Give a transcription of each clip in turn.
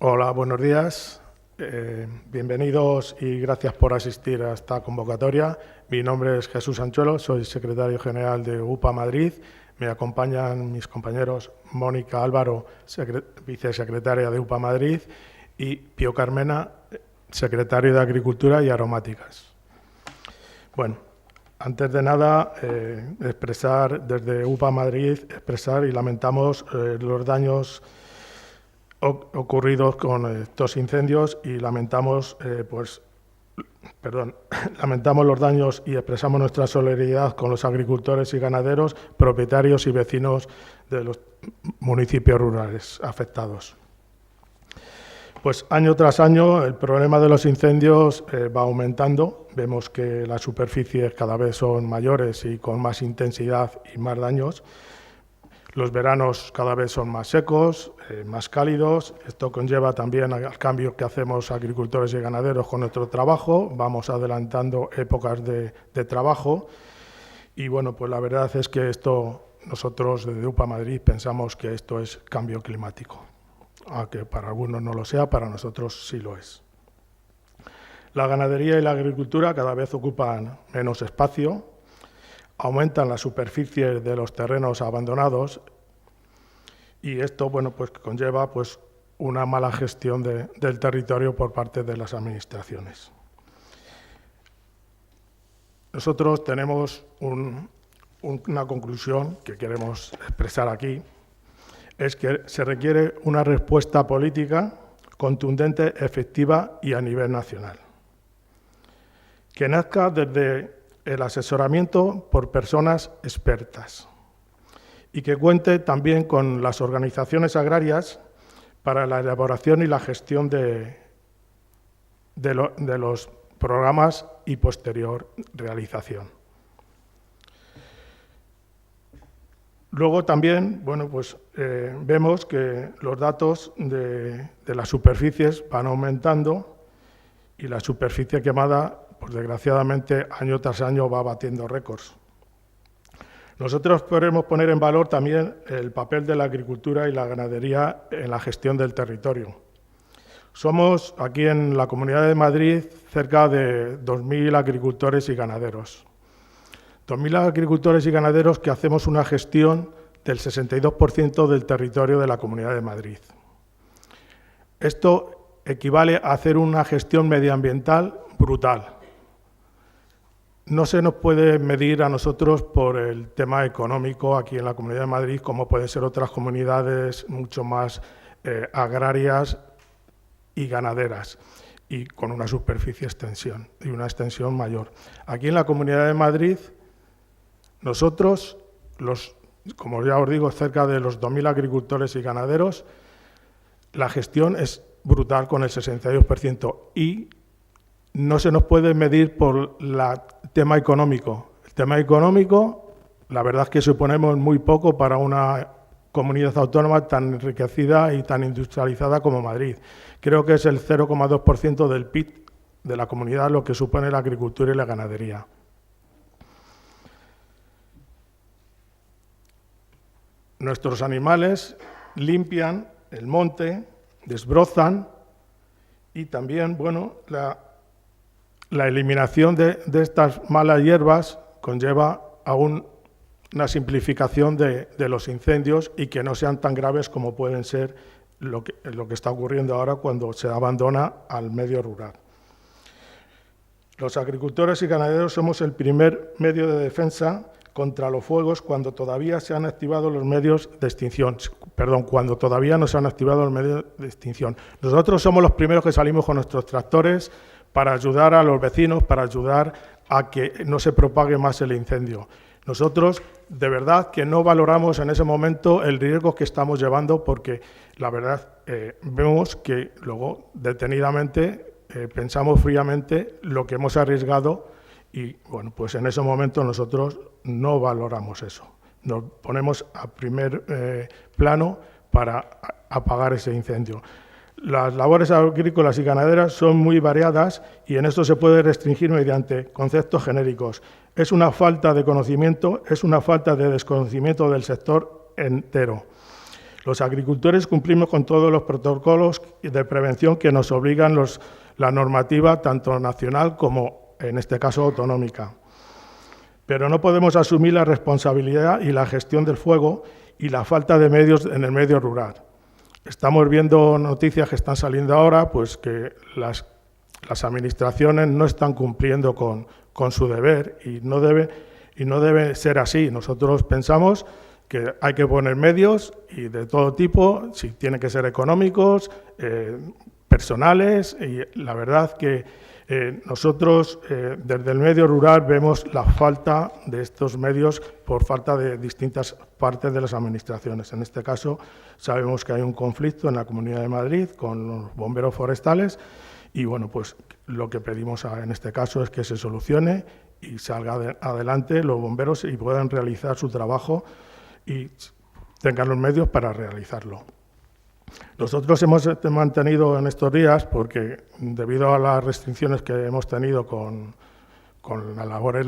Hola, buenos días. Bienvenidos y gracias por asistir a esta convocatoria. Mi nombre es Jesús Anchuelo, soy secretario general de UPA Madrid. Me acompañan mis compañeros Mónica Álvaro, vicesecretaria de UPA Madrid, y Pío Carmena, secretario de Agricultura y Aromáticas. Bueno, antes de nada, expresar desde UPA Madrid, y lamentamos los daños ocurridos con estos incendios y lamentamos los daños y expresamos nuestra solidaridad con los agricultores y ganaderos, propietarios y vecinos de los municipios rurales afectados. Pues año tras año el problema de los incendios va aumentando. Vemos que las superficies cada vez son mayores y con más intensidad y más daños. Los veranos cada vez son más secos, más cálidos. Esto conlleva también al cambio que hacemos agricultores y ganaderos con nuestro trabajo. Vamos adelantando épocas de trabajo. Y bueno, pues la verdad es que nosotros desde UPA Madrid pensamos que esto es cambio climático. Aunque para algunos no lo sea, para nosotros sí lo es. La ganadería y la agricultura cada vez ocupan menos espacio, aumentan las superficies de los terrenos abandonados y esto pues conlleva una mala gestión del territorio por parte de las administraciones. Nosotros tenemos una conclusión que queremos expresar aquí, es que se requiere una respuesta política contundente, efectiva y a nivel nacional, que nazca desde el asesoramiento por personas expertas y que cuente también con las organizaciones agrarias para la elaboración y la gestión de los programas y posterior realización. Luego también vemos que los datos de las superficies van aumentando y la superficie quemada desgraciadamente, año tras año va batiendo récords. Nosotros queremos poner en valor también el papel de la agricultura y la ganadería en la gestión del territorio. Somos aquí en la Comunidad de Madrid cerca de 2.000 agricultores y ganaderos. 2.000 agricultores y ganaderos que hacemos una gestión del 62% del territorio de la Comunidad de Madrid. Esto equivale a hacer una gestión medioambiental brutal. No se nos puede medir a nosotros por el tema económico aquí en la Comunidad de Madrid, como pueden ser otras comunidades mucho más agrarias y ganaderas, y con una superficie y una extensión mayor. Aquí en la Comunidad de Madrid, nosotros, como ya os digo, cerca de los 2.000 agricultores y ganaderos, la gestión es brutal con el 62% y no se nos puede medir por el tema económico. El tema económico, la verdad es que suponemos muy poco para una comunidad autónoma tan enriquecida y tan industrializada como Madrid. Creo que es el 0,2% del PIB de la comunidad lo que supone la agricultura y la ganadería. Nuestros animales limpian el monte, desbrozan y también, la eliminación de estas malas hierbas conlleva a una simplificación de los incendios y que no sean tan graves como pueden ser lo que está ocurriendo ahora cuando se abandona al medio rural. Los agricultores y ganaderos somos el primer medio de defensa contra los fuegos cuando todavía se han activado los medios de extinción. Cuando todavía no se han activado los medios de extinción. Nosotros somos los primeros que salimos con nuestros tractores para ayudar a los vecinos, para ayudar a que no se propague más el incendio. Nosotros, de verdad, que no valoramos en ese momento el riesgo que estamos llevando porque, la verdad, vemos que luego, detenidamente, pensamos fríamente lo que hemos arriesgado y, pues en ese momento nosotros no valoramos eso. Nos ponemos a primer plano para apagar ese incendio. Las labores agrícolas y ganaderas son muy variadas y en esto se puede restringir mediante conceptos genéricos. Es una falta de conocimiento, es una falta de desconocimiento del sector entero. Los agricultores cumplimos con todos los protocolos de prevención que nos obligan la normativa tanto nacional como, en este caso, autonómica. Pero no podemos asumir la responsabilidad y la gestión del fuego y la falta de medios en el medio rural. Estamos viendo noticias que están saliendo ahora, pues que las administraciones no están cumpliendo con su deber y no debe ser así. Nosotros pensamos que hay que poner medios y de todo tipo, si tienen que ser económicos, personales, y la verdad que nosotros desde el medio rural vemos la falta de estos medios por falta de distintas partes de las administraciones. En este caso sabemos que hay un conflicto en la Comunidad de Madrid con los bomberos forestales y bueno, pues lo que pedimos en este caso es que se solucione y salga adelante los bomberos y puedan realizar su trabajo y tengan los medios para realizarlo. Nosotros hemos mantenido en estos días, porque debido a las restricciones que hemos tenido con las labores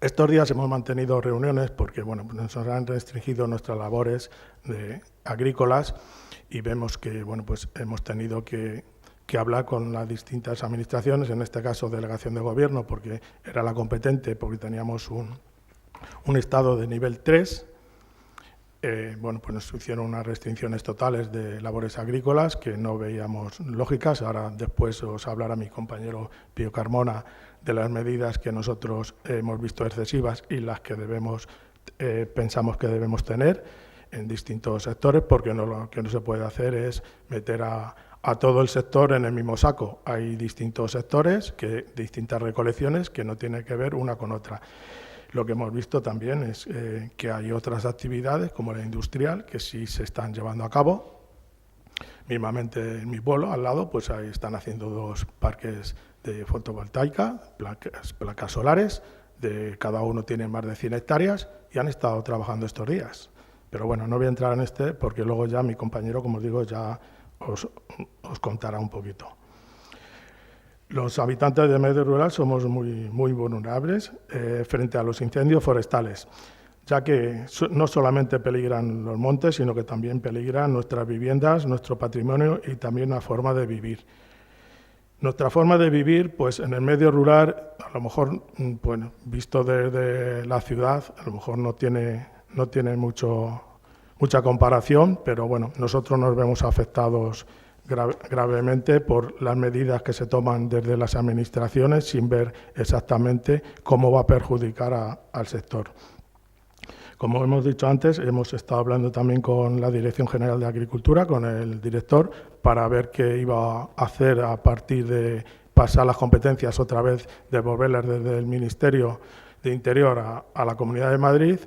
estos días hemos mantenido reuniones porque bueno, nos han restringido nuestras labores agrícolas y vemos que bueno, pues hemos tenido que hablar con las distintas administraciones, en este caso delegación de gobierno, porque era la competente, porque teníamos un estado de nivel 3. Bueno, pues nos hicieron unas restricciones totales de labores agrícolas que no veíamos lógicas. Ahora después os hablará mi compañero Pío Carmona de las medidas que nosotros hemos visto excesivas y las que pensamos que debemos tener en distintos sectores, porque lo que no se puede hacer es meter a todo el sector en el mismo saco. Hay distintos sectores, distintas recolecciones que no tienen que ver una con otra. Lo que hemos visto también es que hay otras actividades, como la industrial, que sí se están llevando a cabo. Mismamente en mi pueblo, al lado, pues ahí están haciendo 2 parques de fotovoltaica, placas solares, cada uno tiene más de 100 hectáreas y han estado trabajando estos días. Pero bueno, no voy a entrar en porque luego ya mi compañero, como os digo, ya os contará un poquito. Los habitantes del medio rural somos muy vulnerables frente a los incendios forestales, ya que no solamente peligran los montes, sino que también peligran nuestras viviendas, nuestro patrimonio y también la forma de vivir. Nuestra forma de vivir, pues en el medio rural, a lo mejor, bueno, visto desde la ciudad, a lo mejor no tiene mucha comparación, pero bueno, nosotros nos vemos afectados gravemente por las medidas que se toman desde las administraciones sin ver exactamente cómo va a perjudicar al sector. Como hemos dicho antes, hemos estado hablando también con la Dirección General de Agricultura, con el director, para ver qué iba a hacer a partir de pasar las competencias otra vez, devolverlas desde el Ministerio de Interior a la Comunidad de Madrid,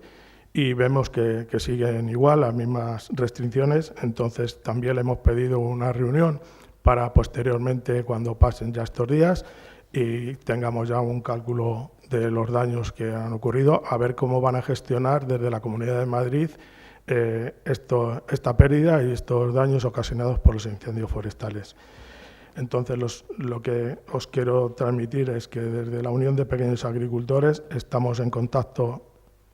y vemos que siguen igual las mismas restricciones. Entonces también le hemos pedido una reunión para posteriormente, cuando pasen ya estos días y tengamos ya un cálculo de los daños que han ocurrido, a ver cómo van a gestionar desde la Comunidad de Madrid esta pérdida y estos daños ocasionados por los incendios forestales. Entonces, lo que os quiero transmitir es que desde la Unión de Pequeños Agricultores estamos en contacto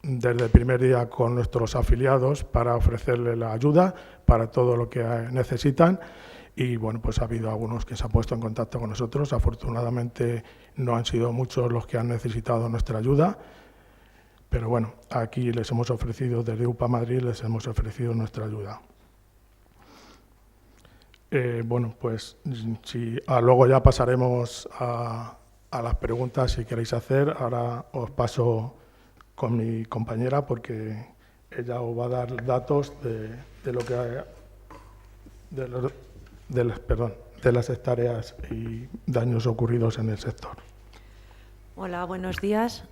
desde el primer día con nuestros afiliados para ofrecerles la ayuda para todo lo que necesitan y bueno, pues ha habido algunos que se han puesto en contacto con nosotros. Afortunadamente no han sido muchos los que han necesitado nuestra ayuda, pero bueno, aquí les hemos ofrecido, desde UPA Madrid les hemos ofrecido nuestra ayuda. Bueno, pues luego ya pasaremos a las preguntas si queréis hacer. Ahora os paso con mi compañera porque ella os va a dar datos de las hectáreas y daños ocurridos en el sector. Hola, buenos días.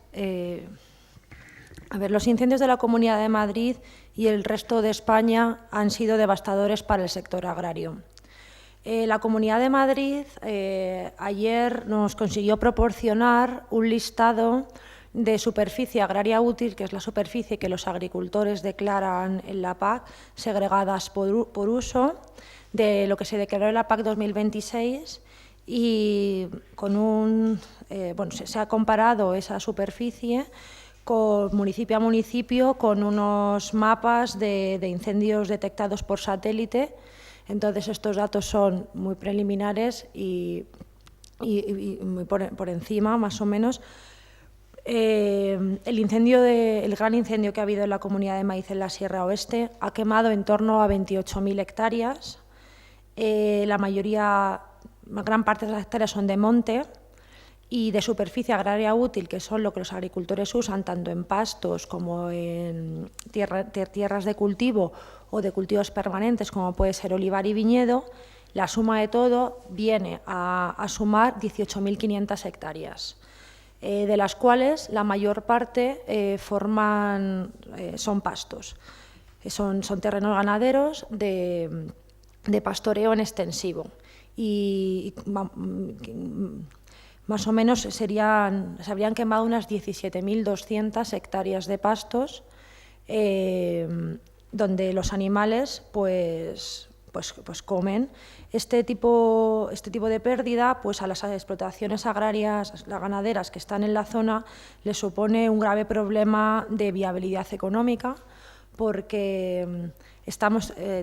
Los incendios de la Comunidad de Madrid y el resto de España han sido devastadores para el sector agrario. La Comunidad de Madrid ayer nos consiguió proporcionar un listado de superficie agraria útil, que es la superficie que los agricultores declaran en la PAC, segregadas por uso, de lo que se declaró en la PAC 2026, y se ha comparado esa superficie con municipio a municipio con unos mapas de incendios detectados por satélite. Entonces, estos datos son muy preliminares y muy por encima, más o menos. El gran incendio que ha habido en la Comunidad de Madrid en la Sierra Oeste ha quemado en torno a 28.000 hectáreas. Gran parte de las hectáreas son de monte y de superficie agraria útil, que son lo que los agricultores usan tanto en pastos como en tierras de cultivo o de cultivos permanentes, como puede ser olivar y viñedo. La suma de todo viene a sumar 18.500 hectáreas, de las cuales la mayor parte son pastos. Son terrenos ganaderos de pastoreo en extensivo. Y más o menos se habrían quemado unas 17.200 hectáreas de pastos, donde los animales pues comen. Este tipo de pérdida, pues a las explotaciones agrarias, las ganaderas que están en la zona, les supone un grave problema de viabilidad económica, porque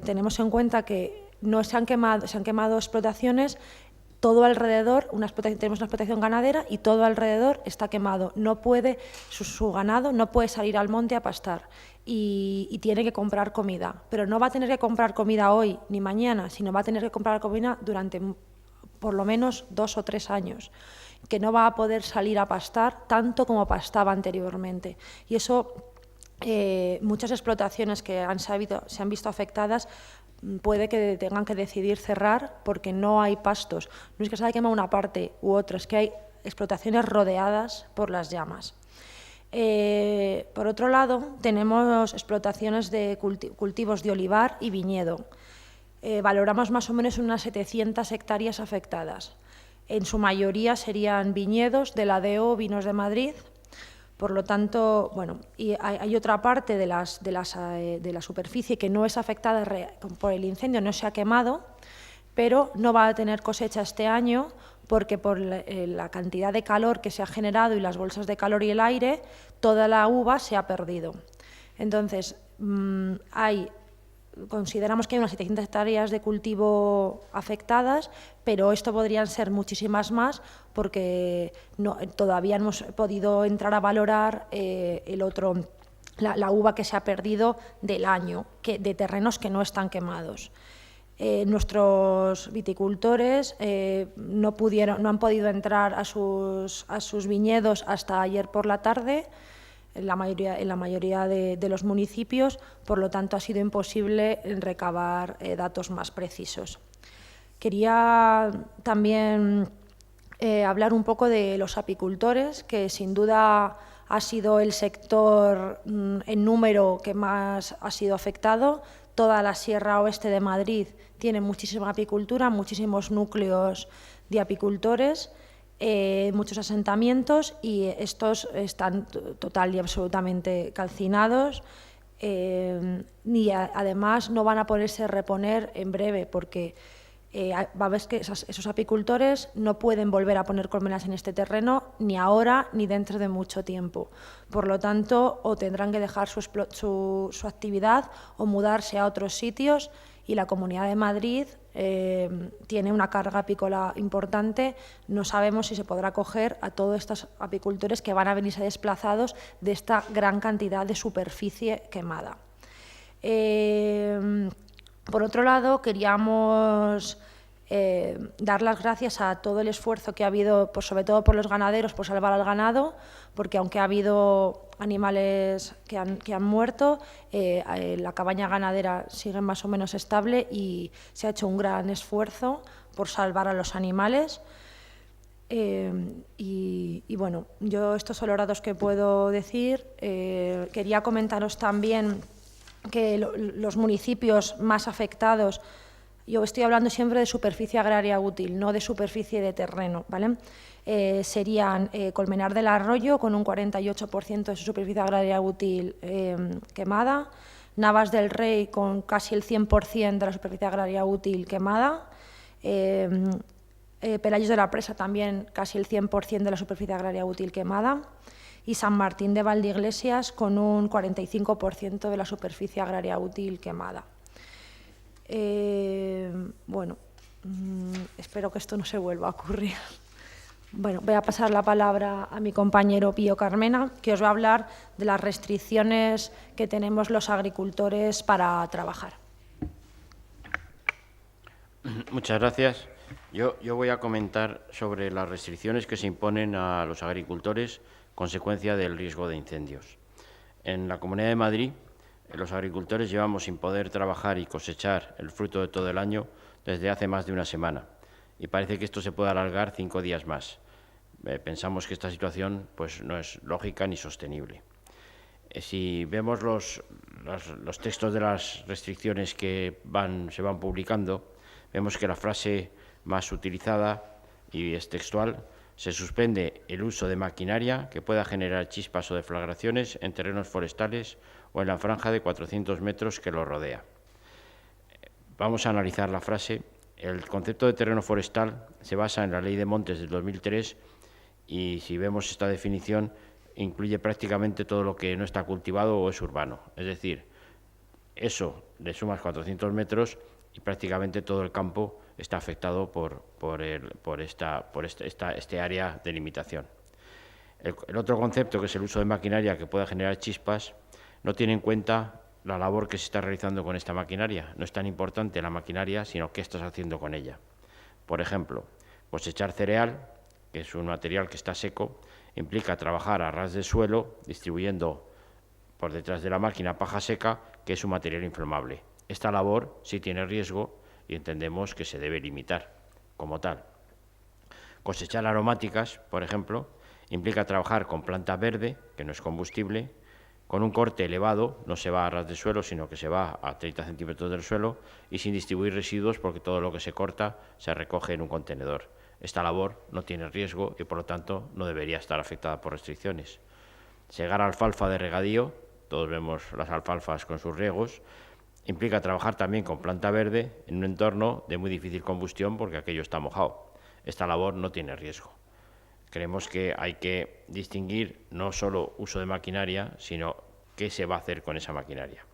tenemos en cuenta que se han quemado explotaciones todo alrededor. Tenemos una explotación ganadera y todo alrededor está quemado. Su ganado no puede salir al monte a pastar y tiene que comprar comida. Pero no va a tener que comprar comida hoy ni mañana, sino va a tener que comprar comida durante por lo menos 2 o 3 años, que no va a poder salir a pastar tanto como pastaba anteriormente. Y eso, muchas explotaciones que se han visto afectadas, puede que tengan que decidir cerrar porque no hay pastos. No es que se haya quemado una parte u otra, es que hay explotaciones rodeadas por las llamas. Por otro lado, tenemos explotaciones de cultivos de olivar y viñedo. Valoramos más o menos unas 700 hectáreas afectadas. En su mayoría serían viñedos de la DO Vinos de Madrid. Por lo tanto, y hay otra parte de la superficie que no es afectada por el incendio, no se ha quemado, pero no va a tener cosecha este año porque por la cantidad de calor que se ha generado y las bolsas de calor y el aire, toda la uva se ha perdido. Entonces, consideramos que hay unas 700 hectáreas de cultivo afectadas, pero esto podrían ser muchísimas más porque todavía no hemos podido entrar a valorar la uva que se ha perdido del año, de terrenos que no están quemados. Nuestros viticultores no han podido entrar a sus viñedos hasta ayer por la tarde, en la mayoría de los municipios, por lo tanto ha sido imposible recabar datos más precisos. Quería también hablar un poco de los apicultores, que sin duda ha sido el sector en número que más ha sido afectado. Toda la Sierra Oeste de Madrid tiene muchísima apicultura, muchísimos núcleos de apicultores, muchos asentamientos, y estos están total y absolutamente calcinados, y además no van a poderse reponer en breve porque va a ver que esos apicultores no pueden volver a poner colmenas en este terreno ni ahora ni dentro de mucho tiempo. Por lo tanto, o tendrán que dejar su actividad o mudarse a otros sitios, y la Comunidad de Madrid tiene una carga apícola importante. No sabemos si se podrá acoger a todos estos apicultores que van a venirse desplazados de esta gran cantidad de superficie quemada. Por otro lado, queríamos dar las gracias a todo el esfuerzo que ha habido, sobre todo por los ganaderos, por salvar al ganado, porque aunque ha habido animales que han muerto, la cabaña ganadera sigue más o menos estable y se ha hecho un gran esfuerzo por salvar a los animales. Y bueno, yo estos son los datos que puedo decir. Quería comentaros también que los municipios más afectados, yo estoy hablando siempre de superficie agraria útil, no de superficie de terreno, ¿vale? Serían Colmenar del Arroyo, con un 48% de su superficie agraria útil quemada, Navas del Rey, con casi el 100% de la superficie agraria útil quemada, Pelayos de la Presa también casi el 100% de la superficie agraria útil quemada, y San Martín de Valdeiglesias con un 45% de la superficie agraria útil quemada. Bueno, espero que esto no se vuelva a ocurrir. Bueno, voy a pasar la palabra a mi compañero Pío Carmena, que os va a hablar de las restricciones que tenemos los agricultores para trabajar. Muchas gracias. Yo voy a comentar sobre las restricciones que se imponen a los agricultores consecuencia del riesgo de incendios. En la Comunidad de Madrid, los agricultores llevamos sin poder trabajar y cosechar el fruto de todo el año desde hace más de una semana, y parece que esto se puede alargar 5 días más. Pensamos que esta situación pues, no es lógica ni sostenible. Si vemos los textos de las restricciones que se van publicando, vemos que la frase más utilizada, y es textual: se suspende el uso de maquinaria que pueda generar chispas o deflagraciones en terrenos forestales o en la franja de 400 metros que lo rodea. Vamos a analizar la frase. El concepto de terreno forestal se basa en la Ley de Montes del 2003 y, si vemos esta definición, incluye prácticamente todo lo que no está cultivado o es urbano. Es decir, eso le sumas 400 metros y prácticamente todo el campo está afectado por este área de limitación. El otro concepto, que es el uso de maquinaria que pueda generar chispas, no tiene en cuenta la labor que se está realizando con esta maquinaria. No es tan importante la maquinaria, sino qué estás haciendo con ella. Por ejemplo, cosechar cereal, que es un material que está seco, implica trabajar a ras de suelo, distribuyendo por detrás de la máquina paja seca, que es un material inflamable. Esta labor sí tiene riesgo y entendemos que se debe limitar como tal. Cosechar aromáticas, por ejemplo, implica trabajar con planta verde, que no es combustible, con un corte elevado, no se va a ras de suelo, sino que se va a 30 centímetros del suelo, y sin distribuir residuos, porque todo lo que se corta se recoge en un contenedor. Esta labor no tiene riesgo y, por lo tanto, no debería estar afectada por restricciones. Segar alfalfa de regadío, todos vemos las alfalfas con sus riegos, implica trabajar también con planta verde en un entorno de muy difícil combustión, porque aquello está mojado. Esta labor no tiene riesgo. Creemos que hay que distinguir no solo uso de maquinaria, sino qué se va a hacer con esa maquinaria.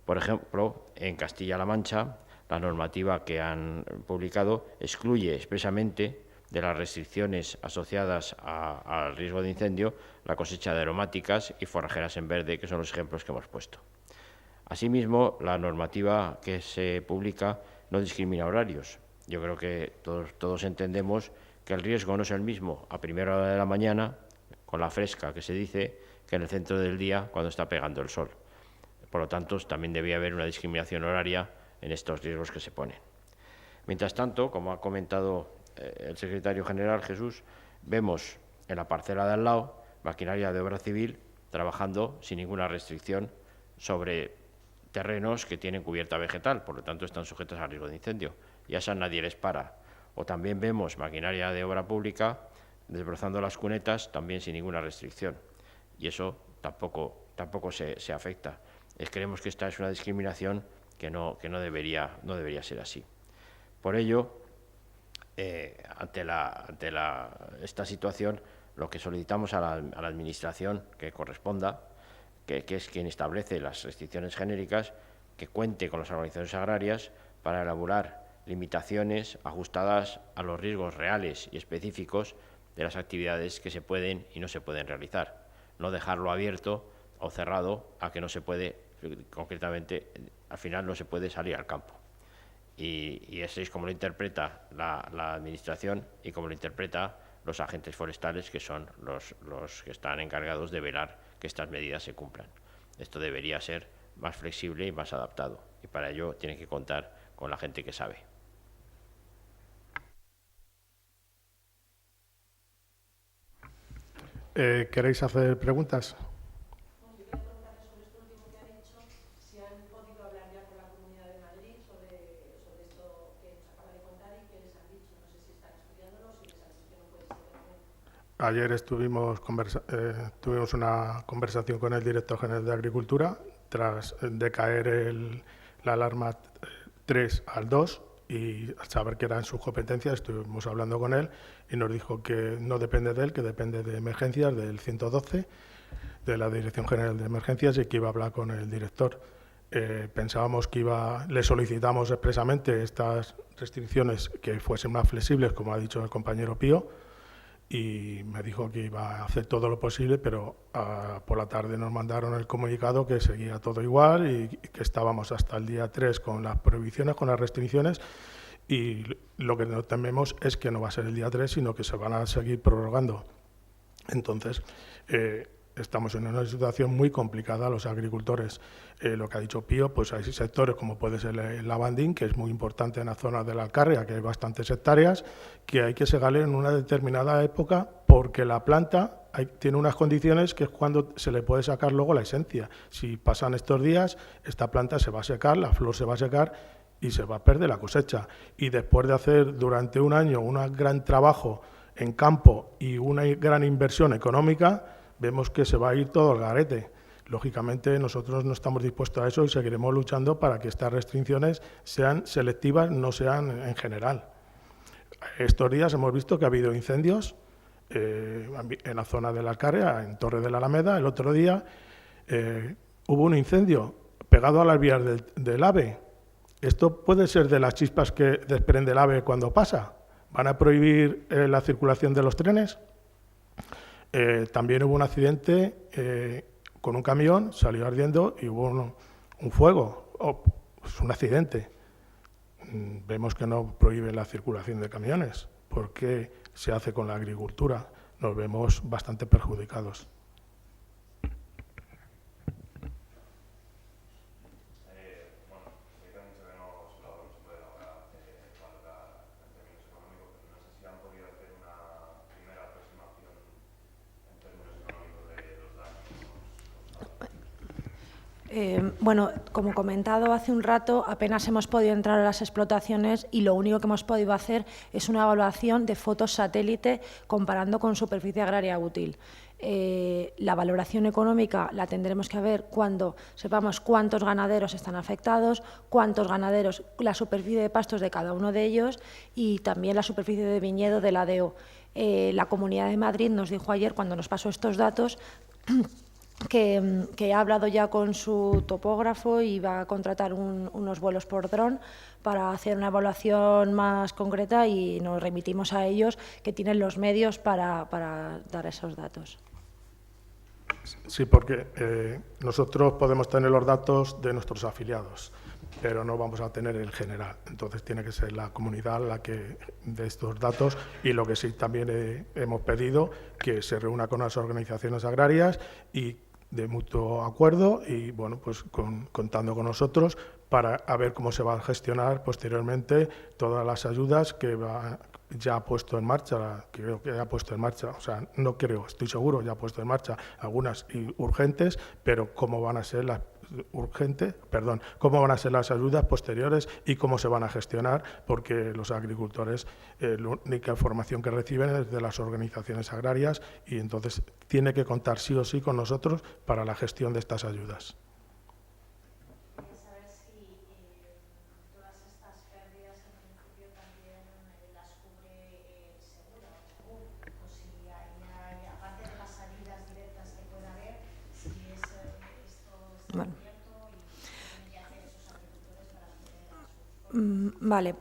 Por ejemplo, en Castilla-La Mancha, la normativa que han publicado excluye expresamente de las restricciones asociadas al riesgo de incendio la cosecha de aromáticas y forrajeras en verde, que son los ejemplos que hemos puesto. Asimismo, la normativa que se publica no discrimina horarios. Yo creo que todos entendemos que el riesgo no es el mismo a primera hora de la mañana, con la fresca que se dice, que en el centro del día, cuando está pegando el sol. Por lo tanto, también debía haber una discriminación horaria en estos riesgos que se ponen. Mientras tanto, como ha comentado el secretario general Jesús, vemos en la parcela de al lado maquinaria de obra civil trabajando sin ninguna restricción sobre terrenos que tienen cubierta vegetal, por lo tanto están sujetos a riesgo de incendio, y a esas nadie les para. O también vemos maquinaria de obra pública desbrozando las cunetas, también sin ninguna restricción, y eso tampoco se afecta. Creemos que esta es una discriminación que no debería ser así. Por ello, ante esta situación, lo que solicitamos a la Administración que corresponda, que es quien establece las restricciones genéricas, que cuente con las organizaciones agrarias para elaborar limitaciones ajustadas a los riesgos reales y específicos de las actividades que se pueden y no se pueden realizar. No dejarlo abierto o cerrado a que no se puede, concretamente, al final no se puede salir al campo. Y eso es como lo interpreta la Administración y como lo interpreta los agentes forestales, que son los que están encargados de velar que estas medidas se cumplan. Esto debería ser más flexible y más adaptado, y para ello tiene que contar con la gente que sabe. ¿Queréis hacer preguntas? Bueno, yo quería preguntarle sobre esto último que han hecho, si han podido hablar ya con la Comunidad de Madrid sobre esto que nos acaba de contar y qué les han dicho. No sé si están estudiándolo o si les han dicho que no puede ser de momento. Ayer tuvimos una conversación con el director general de Agricultura tras decaer la alarma 3 al 2, y al saber que era en sus competencias estuvimos hablando con él y nos dijo que no depende de él, que depende de emergencias, del 112, de la Dirección General de Emergencias, y que iba a hablar con el director. Pensábamos que le solicitamos expresamente estas restricciones que fuesen más flexibles, como ha dicho el compañero Pío, y me dijo que iba a hacer todo lo posible, pero por la tarde nos mandaron el comunicado que seguía todo igual y que estábamos hasta el día 3 con las prohibiciones, con las restricciones, y lo que no tememos es que no va a ser el día 3, sino que se van a seguir prorrogando. Entonces, estamos en una situación muy complicada los agricultores. Lo que ha dicho Pío, pues hay sectores como puede ser el lavandín, que es muy importante en la zona de la Alcarria, que hay bastantes hectáreas, que hay que segarle en una determinada época porque la planta tiene unas condiciones que es cuando se le puede sacar luego la esencia. Si pasan estos días, esta planta se va a secar, la flor se va a secar y se va a perder la cosecha. Y después de hacer durante un año un gran trabajo en campo y una gran inversión económica, vemos que se va a ir todo al garete. Lógicamente, nosotros no estamos dispuestos a eso y seguiremos luchando para que estas restricciones sean selectivas, no sean en general. Estos días hemos visto que ha habido incendios en la zona de la Alcarria, en Torre de la Alameda. El otro día hubo un incendio pegado a las vías del AVE. ¿Esto puede ser de las chispas que desprende el AVE cuando pasa? ¿Van a prohibir la circulación de los trenes? También hubo un accidente con un camión, salió ardiendo y hubo un fuego, es un accidente. Vemos que no prohíben la circulación de camiones. ¿Por qué se hace con la agricultura? Nos vemos bastante perjudicados. Bueno, como comentado hace un rato, apenas hemos podido entrar a las explotaciones y lo único que hemos podido hacer es una evaluación de fotos satélite comparando con superficie agraria útil. La valoración económica la tendremos que ver cuando sepamos cuántos ganaderos están afectados, cuántos ganaderos, la superficie de pastos de cada uno de ellos y también la superficie de viñedo de la DEO. La Comunidad de Madrid nos dijo ayer, cuando nos pasó estos datos, que ha hablado ya con su topógrafo y va a contratar unos vuelos por dron para hacer una evaluación más concreta y nos remitimos a ellos, que tienen los medios para dar esos datos. Sí, porque nosotros podemos tener los datos de nuestros afiliados, pero no vamos a tener el general. Entonces tiene que ser la comunidad la que dé estos datos y lo que sí también hemos pedido que se reúna con las organizaciones agrarias y de mutuo acuerdo y bueno, pues contando con nosotros para a ver cómo se va a gestionar posteriormente todas las ayudas que ya ha puesto en marcha, creo que ya ha puesto en marcha, o sea, no creo, estoy seguro, ya ha puesto en marcha algunas urgentes, pero cómo van a ser las cómo van a ser las ayudas posteriores y cómo se van a gestionar, porque los agricultores la única información que reciben es de las organizaciones agrarias y entonces tiene que contar sí o sí con nosotros para la gestión de estas ayudas. Bueno. Vale,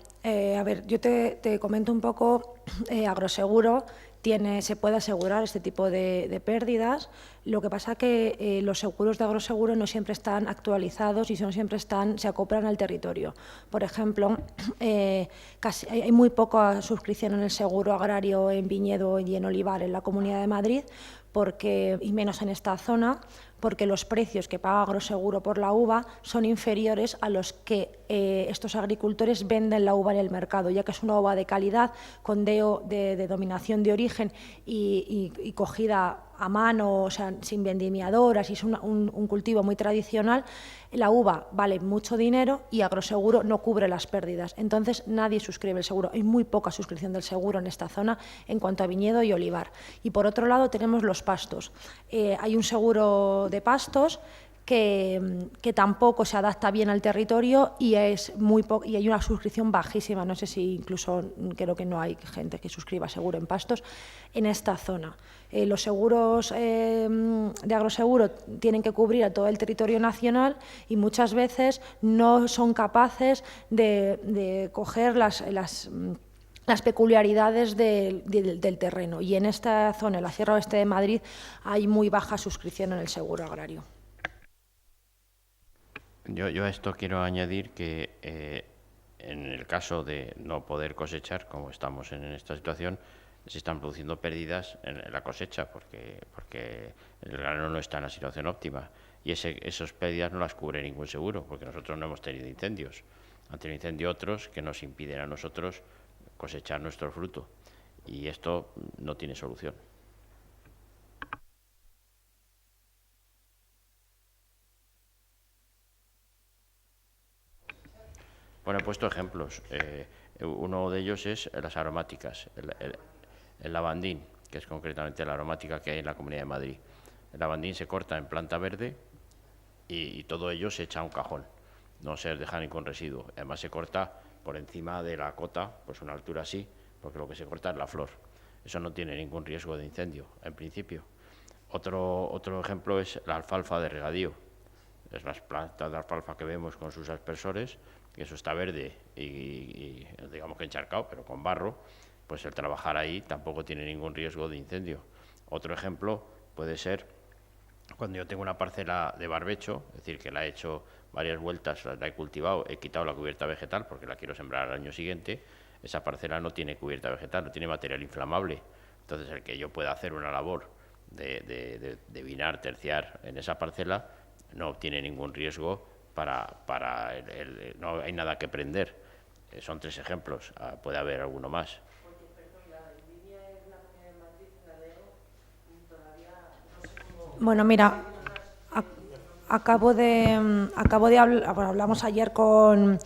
a ver, yo te comento un poco. Agroseguro se puede asegurar este tipo de pérdidas. Lo que pasa que los seguros de agroseguro no siempre están actualizados y no siempre se acoplan al territorio. Por ejemplo, hay muy poca suscripción en el seguro agrario en viñedo y en olivar en la Comunidad de Madrid, y menos en esta zona, porque los precios que paga Agroseguro por la uva son inferiores a los que estos agricultores venden la uva en el mercado, ya que es una uva de calidad, con DEO de denominación de origen y cogida a mano, o sea, sin vendimiadoras, y es un cultivo muy tradicional. La uva vale mucho dinero y Agroseguro no cubre las pérdidas. Entonces, nadie suscribe el seguro. Hay muy poca suscripción del seguro en esta zona en cuanto a viñedo y olivar. Y por otro lado, tenemos los pastos. Hay un seguro de pastos que tampoco se adapta bien al territorio y y hay una suscripción bajísima, no sé si incluso creo que no hay gente que suscriba seguro en pastos en esta zona. Los seguros de agroseguro tienen que cubrir a todo el territorio nacional y muchas veces no son capaces de coger las peculiaridades del terreno, y en esta zona, en la Sierra Oeste de Madrid, hay muy baja suscripción en el seguro agrario. Yo a esto quiero añadir que en el caso de no poder cosechar, como estamos en esta situación, se están produciendo pérdidas en la cosecha porque el grano no está en la situación óptima, y esas pérdidas no las cubre ningún seguro, porque nosotros no hemos tenido incendios. Han tenido incendio otros que nos impiden a nosotros cosechar nuestro fruto, y esto no tiene solución. Bueno, he puesto ejemplos. Uno de ellos es las aromáticas, el lavandín, que es concretamente la aromática que hay en la Comunidad de Madrid. El lavandín se corta en planta verde y todo ello se echa a un cajón, no se deja ningún residuo. Además se corta por encima de la cota, pues una altura así, porque lo que se corta es la flor. Eso no tiene ningún riesgo de incendio, en principio. Otro ejemplo es la alfalfa de regadío. Es las plantas de alfalfa que vemos con sus aspersores, que eso está verde y digamos que encharcado, pero con barro, pues el trabajar ahí tampoco tiene ningún riesgo de incendio. Otro ejemplo puede ser cuando yo tengo una parcela de barbecho, es decir, que la he hecho varias vueltas, la he cultivado, he quitado la cubierta vegetal porque la quiero sembrar al año siguiente. Esa parcela no tiene cubierta vegetal, no tiene material inflamable. Entonces, el que yo pueda hacer una labor de vinar, terciar en esa parcela, no tiene ningún riesgo no hay nada que prender. Son 3 ejemplos, puede haber alguno más. Bueno, mira, hablamos ayer con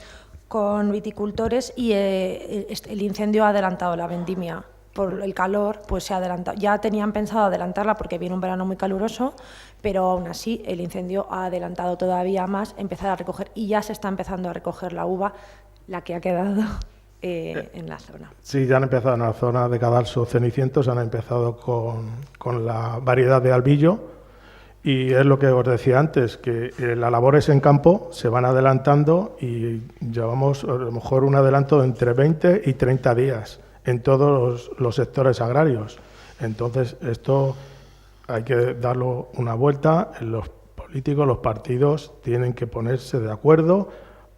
viticultores y el incendio ha adelantado la vendimia. Por el calor, pues se ha adelantado. Ya tenían pensado adelantarla porque viene un verano muy caluroso, pero aún así el incendio ha adelantado todavía más empezar a recoger, y ya se está empezando a recoger la uva, la que ha quedado en la zona. Sí, ya han empezado en la zona de Cadalso Cenicientos, han empezado con la variedad de albillo, y es lo que os decía antes, que las labores en campo se van adelantando y llevamos a lo mejor un adelanto de entre 20 y 30 días en todos los sectores agrarios. Entonces, esto hay que darlo una vuelta. Los políticos, los partidos, tienen que ponerse de acuerdo,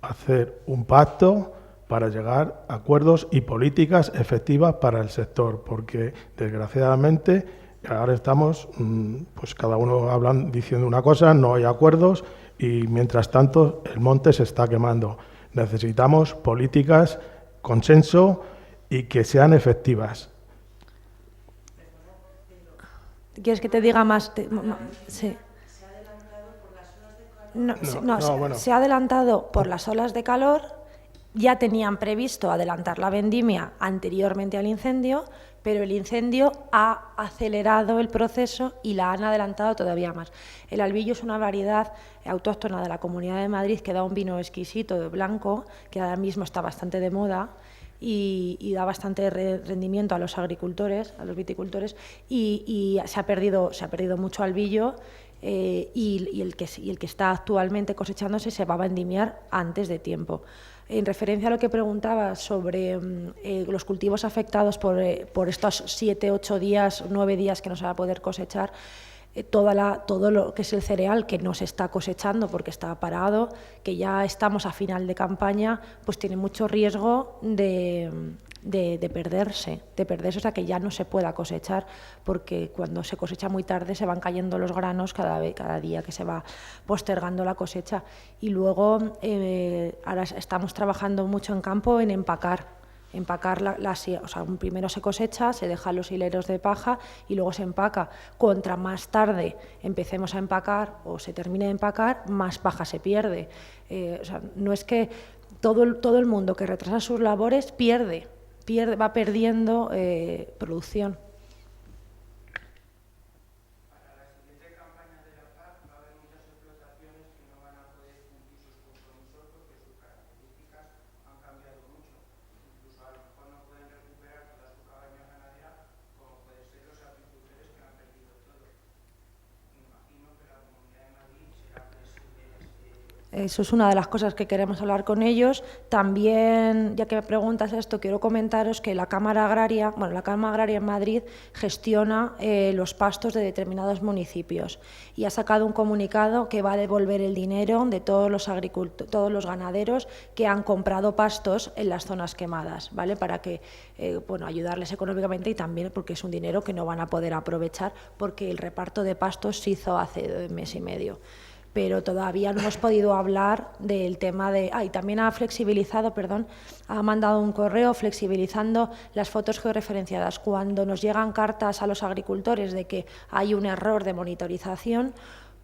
hacer un pacto para llegar a acuerdos y políticas efectivas para el sector, porque desgraciadamente ahora estamos, pues cada uno diciendo una cosa, no hay acuerdos, y mientras tanto el monte se está quemando. Necesitamos políticas, consenso y que sean efectivas. ¿Quieres que te diga más? Sí. Se ha adelantado por las olas de calor. Ya tenían previsto adelantar la vendimia anteriormente al incendio, pero el incendio ha acelerado el proceso y la han adelantado todavía más. El albillo es una variedad autóctona de la Comunidad de Madrid que da un vino exquisito de blanco, que ahora mismo está bastante de moda y da bastante rendimiento a los agricultores, a los viticultores, y se ha perdido mucho albillo. Y el que está actualmente cosechándose se va a vendimiar antes de tiempo. En referencia a lo que preguntaba sobre los cultivos afectados por estos 7, 8 días, 9 días que no se va a poder cosechar, todo lo que es el cereal que no se está cosechando porque está parado, que ya estamos a final de campaña, pues tiene mucho riesgo de perderse, o sea, que ya no se pueda cosechar, porque cuando se cosecha muy tarde se van cayendo los granos cada día que se va postergando la cosecha. Y luego ahora estamos trabajando mucho en campo en empacar o sea, primero se cosecha, se dejan los hileros de paja y luego se empaca. Contra más tarde empecemos a empacar o se termine de empacar, más paja se pierde. O sea, no es que todo el mundo que retrasa sus labores va perdiendo producción. Para la siguiente campaña de la PAC va a haber muchas explotaciones eso es una de las cosas que queremos hablar con ellos. También, ya que me preguntas esto, quiero comentaros que la Cámara Agraria en Madrid gestiona los pastos de determinados municipios y ha sacado un comunicado que va a devolver el dinero de todos los ganaderos que han comprado pastos en las zonas quemadas, ¿vale? Para que, ayudarles económicamente y también porque es un dinero que no van a poder aprovechar porque el reparto de pastos se hizo hace mes y medio. Pero todavía no hemos podido hablar del tema de... y también ha mandado un correo flexibilizando las fotos georreferenciadas. Cuando nos llegan cartas a los agricultores de que hay un error de monitorización,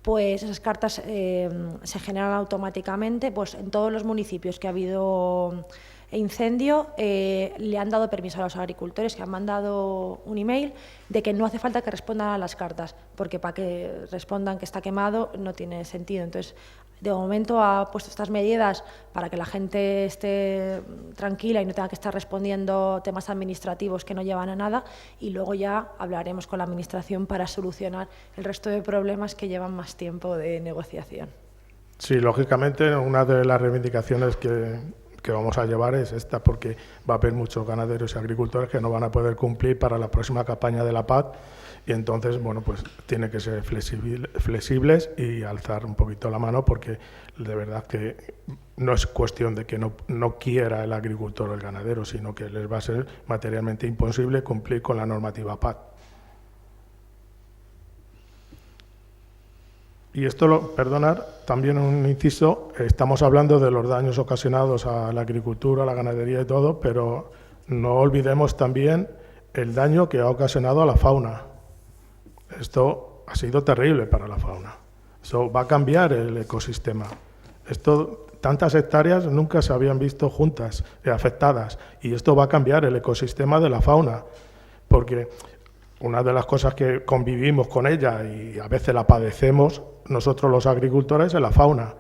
pues esas cartas se generan automáticamente. Pues en todos los municipios que ha habido incendio le han dado permiso a los agricultores que han mandado un email de que no hace falta que respondan a las cartas, porque para que respondan que está quemado no tiene sentido. Entonces, de momento ha puesto estas medidas para que la gente esté tranquila y no tenga que estar respondiendo temas administrativos que no llevan a nada, y luego ya hablaremos con la Administración para solucionar el resto de problemas que llevan más tiempo de negociación. Sí, lógicamente, una de las reivindicaciones que vamos a llevar es esta, porque va a haber muchos ganaderos y agricultores que no van a poder cumplir para la próxima campaña de la PAC, y entonces, pues tiene que ser flexibles y alzar un poquito la mano, porque de verdad que no es cuestión de que no quiera el agricultor o el ganadero, sino que les va a ser materialmente imposible cumplir con la normativa PAC. Y esto, perdonar, también un inciso, estamos hablando de los daños ocasionados a la agricultura, a la ganadería y todo, pero no olvidemos también el daño que ha ocasionado a la fauna. Esto ha sido terrible para la fauna. Eso va a cambiar el ecosistema. Tantas hectáreas nunca se habían visto juntas, afectadas, y esto va a cambiar el ecosistema de la fauna, porque una de las cosas que convivimos con ella y a veces la padecemos nosotros los agricultores es la fauna.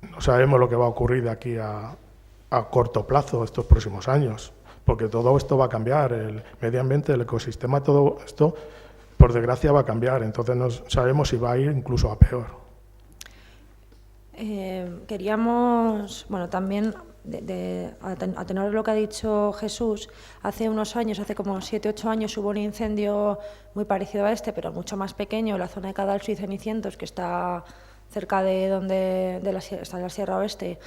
No sabemos lo que va a ocurrir de aquí a corto plazo, estos próximos años, porque todo esto va a cambiar, el medio ambiente, el ecosistema, todo esto, por desgracia, va a cambiar. Entonces no sabemos si va a ir incluso a peor. Queríamos, también... a tenor de lo que ha dicho Jesús, hace unos años, hace como 7 u 8 años, hubo un incendio muy parecido a este, pero mucho más pequeño, en la zona de Cadalso y Cenicientos, que está cerca de está en la Sierra Oeste,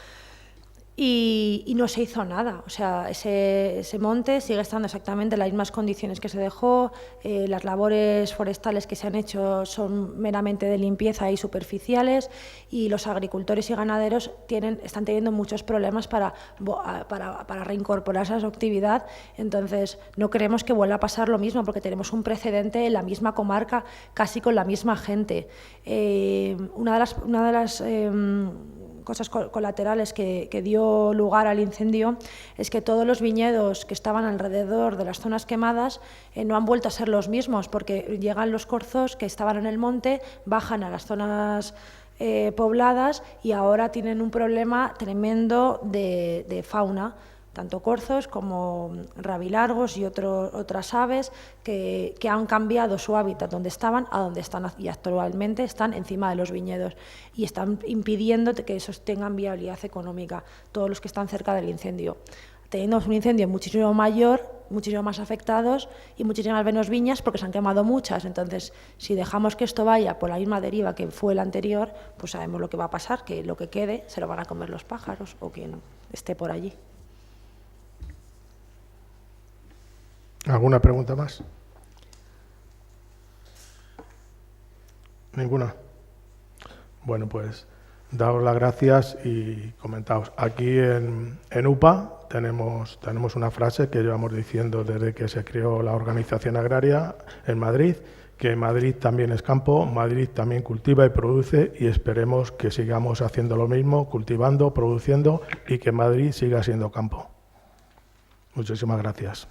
y no se hizo nada. O sea, ese monte sigue estando exactamente en las mismas condiciones que se dejó. Las labores forestales que se han hecho son meramente de limpieza y superficiales, y los agricultores y ganaderos están teniendo muchos problemas para reincorporarse a su actividad. Entonces, no queremos que vuelva a pasar lo mismo, porque tenemos un precedente en la misma comarca, casi con la misma gente. Una de las cosas colaterales que dio lugar al incendio es que todos los viñedos que estaban alrededor de las zonas quemadas no han vuelto a ser los mismos, porque llegan los corzos que estaban en el monte, bajan a las zonas pobladas, y ahora tienen un problema tremendo de fauna, tanto corzos como rabilargos y otras aves que han cambiado su hábitat donde estaban a donde están, y actualmente están encima de los viñedos y están impidiendo que esos tengan viabilidad económica, todos los que están cerca del incendio. Teniendo un incendio muchísimo mayor, muchísimo más afectados y muchísimas menos viñas, porque se han quemado muchas. Entonces, si dejamos que esto vaya por la misma deriva que fue el anterior, pues sabemos lo que va a pasar, que lo que quede se lo van a comer los pájaros o quien esté por allí. ¿Alguna pregunta más? ¿Ninguna? Bueno, pues daos las gracias y comentaos. Aquí en UPA tenemos una frase que llevamos diciendo desde que se creó la organización agraria en Madrid, que Madrid también es campo, Madrid también cultiva y produce, y esperemos que sigamos haciendo lo mismo, cultivando, produciendo, y que Madrid siga siendo campo. Muchísimas gracias.